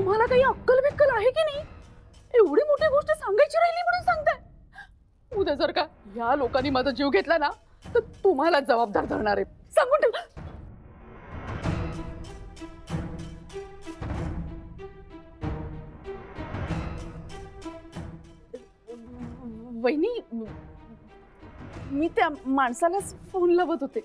तुम्हाला काही अक्कल बिक्कल आहे की नाही? एवढी मोठी गोष्ट सांगायची राहिली म्हणून सांगताय. उद्या जर का या लोकांनी माझा जीव घेतला ना तर तुम्हाला जबाबदार धरणार आहे, सांगून ठेव. वहिनी, मी त्या माणसालाच फोन लावत होते.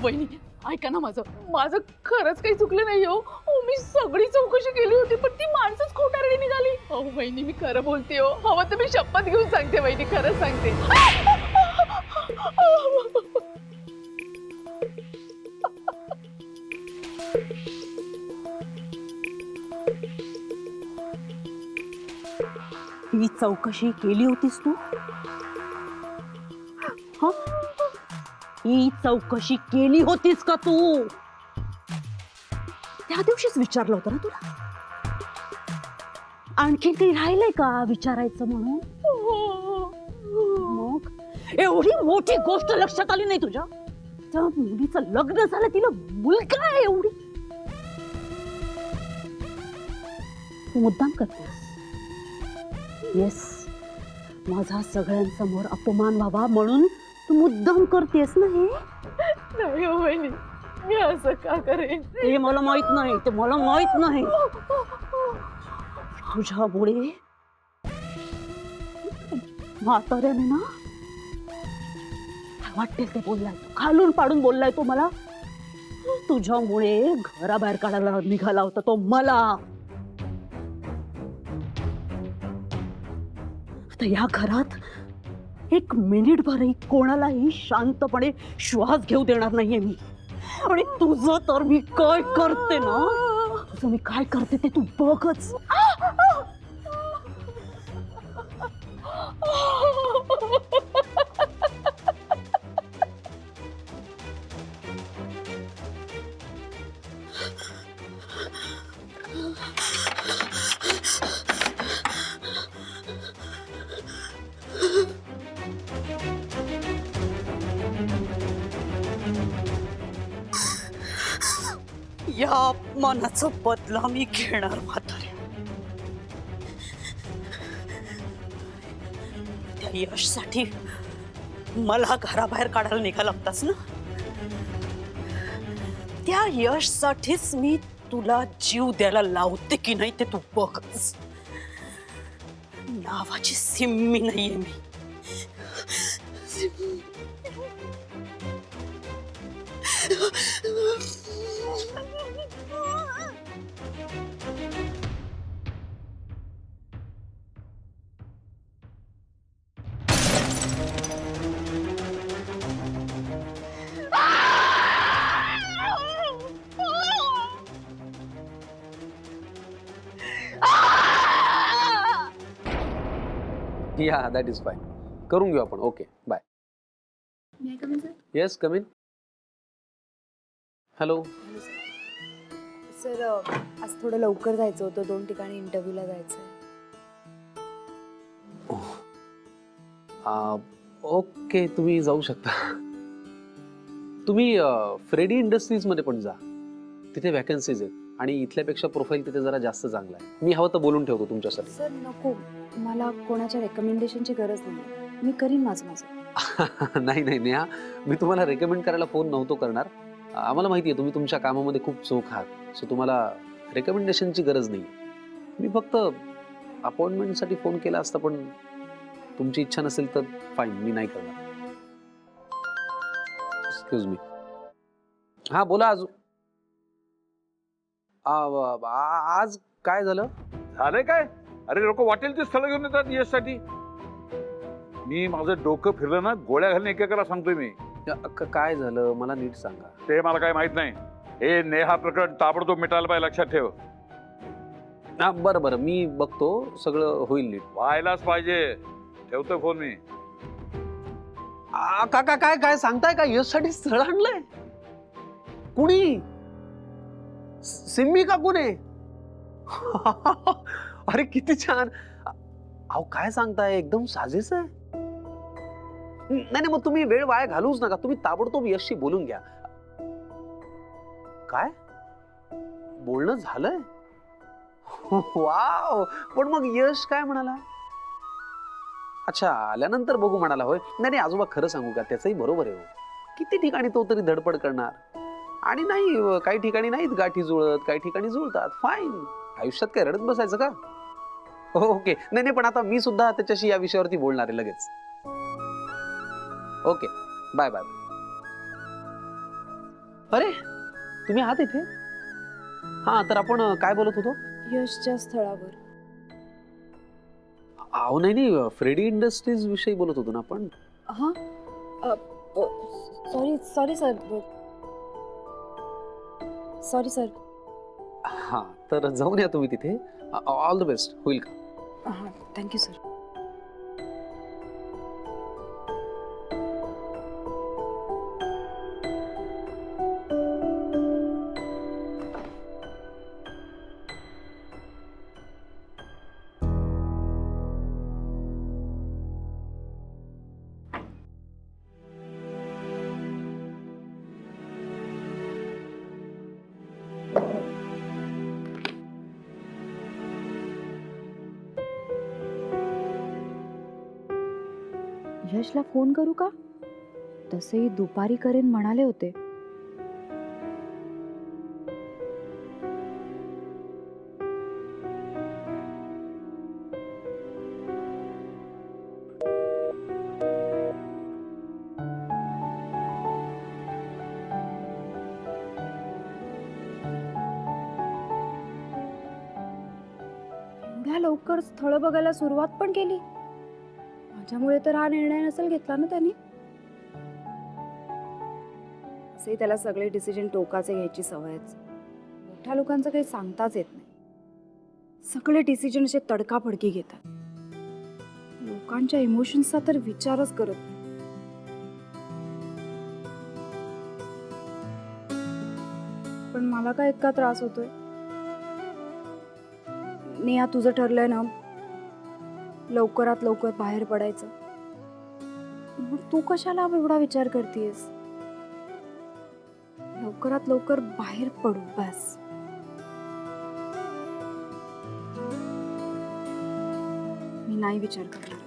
वहिनी ऐका ना, माझं खरंच काही चुकलं नाही हो. मी सगळी चौकशी केली होती पण ती माणसंच खोटारडी निघाली. वहिनी मी खरं बोलते हो. हवं तर मी शपथ घेऊन सांगते वहिनी, खरं सांगते. ही चौकशी केली होतीस तू? हा, ही चौकशी केली होतीस का तू? त्या दिवशीच विचारलं होतं ना तुला. आणखी काही राहिलंय का विचारायचं म्हणून? मग एवढी मोठी गोष्ट लक्षात आली नाही तुझ्या? त्या मुलीचं लग्न झालं, तिला मुलगा आहे एवढी. तू मुद्दाम करतेस. येस, माझा सगळ्यांसमोर अपमान व्हावा म्हणून तू मुद्दाम करतेस ना हे? नाही हो वहिनी, मी असं का करेन? ते मला माहित नाही, ते मला माहित नाही. तुझ्यामुळे म्हाताऱ्याने ना वाटेल ते बोललाय, खालून पाडून बोललाय तो मला. तुझ्यामुळे घराबाहेर काढायला निघाला होता तो मला. आता या घरात एक मिनिटभरही कोणालाही शांतपणे श्वास घेऊ देणार नाहीये मी. आणि तुझं तर मी काय करते ना, तुझं मी काय करते ते तू बघच. या अपमानाचा बदला मी घेणार म्हातारे. त्या यशसाठी मला घराबाहेर काढायला निघाला होतास ना? त्या यशसाठीच मी तुला जीव द्यायला लावते की नाही ते तू बघच. नावाची सिम्मी नाहीये मी. Yeah, that is fine. करून घेऊ आपण. Okay, bye. Yes, come in. Hello sir, आज थोडं लवकर जायचं होतं, 2 ठिकाणी इंटरव्ह्यूला जायचं. ओके, तुम्ही जाऊ शकता. तुम्ही फ्रेडी इंडस्ट्रीज मध्ये पण जा, तिथे वॅकन्सीज आहेत आणि इथल्यापेक्षा प्रोफाईल तिथे जरा जास्त चांगला आहे. मी हवं तर बोलून ठेवतो तुमच्यासाठी. सर नको, मला कोणाच्या रेकमेंडेशनची गरज नाही. मी करीन माझं. नाही नाही नेहा, मी तुम्हाला रेकमेंड करायला फोन नव्हतो करणार. आम्हाला माहिती आहे तुम्ही तुमच्या कामामध्ये खूप चोख आहात, सो तुम्हाला रेकमेंडेशनची गरज नाही. मी फक्त अपॉइंटमेंटसाठी फोन केला असता, पण तुमची इच्छा नसेल तर फाईन, मी नाही करणार. Excuse me. हा बोला. आज काय झालं? झालंय काय? अरे लोक वाटेल ती स्थळं घेऊन येतात यशसाठी. मी माझं डोकं फिरलं ना, गोळ्या घालून एकेकाला सांगतोय मी. काय झालं मला नीट सांगा. ते मला काय माहित नाही. हे नेहा प्रकरण ताबडतोब मिटायला पाहिजे, लक्षात ठेव. हा बरं बरं, मी बघतो, सगळं होईल नीट. व्हायलाच पाहिजे. ठेवतोय फोन मी. काका काय काय सांगताय का? यशसाठी स्थळ आणलंय कुणी? सिम्मी का कुणी? अरे किती छान. अहो काय सांगताय, एकदम साजेस आहे. नाही नाही, मग तुम्ही वेळ वाया घालूच नका, तुम्ही ताबडतोब यशशी बोलून घ्या. काय बोलणं झालंय? वाव, पण मग यश काय म्हणाला? अच्छा, आल्यानंतर बघू म्हणाला होय. नाही नाही आजोबा, खरं सांगू का, त्याचंही बरोबर आहे हो. किती ठिकाणी तो तरी धडपड करणार, आणि नाही काही ठिकाणी नाहीत गाठी जुळत, काही ठिकाणी जुळतात. फाईन, आयुष्यात काय रडत बसायचं का? ओके, नाही नाही, पण आता मी सुद्धा त्याच्याशी या विषयावरती बोलणार आहे लगेच. Okay, bye bye. अरे तुम्ही आहात इथे? हा, तर आपण काय बोलत होतो? यशच्या स्थळावर. अहो नाही नाही, फ्रेडी इंडस्ट्रीज विषयी बोलत होतो ना आपण. हा, sorry sorry sir. Sorry sir. हा, तर जाऊन या तुम्ही तिथे. ऑल द बेस्ट, होईल का? हां, थँक्यू सर. यशला फोन करू का? तसेही दुपारी करेन म्हणाले होते. एवढ्या लवकर स्थळ बघायला सुरुवात पण केली. माझ्यामुळे तर हा निर्णय नसेल घेतला ना त्यांनी. असे त्याला सगळे डिसिजन टोकाचे घ्यायची सवयच. मोठ्या लोकांचं काही सांगताच येत नाही. सगळे डिसिजन असे तडकाफडकी घेतात. लोकांच्या इमोशन्सचा तर विचारच करत नाही. पण मला काय इतका त्रास होतोय? नेहा, तुझं ठरलंय ना लवकरात लवकर बाहेर पडायचं. मग तू कशाला एवढा विचार करतेस? लवकरात लवकर बाहेर पडू बस. मी नाही विचार करणार.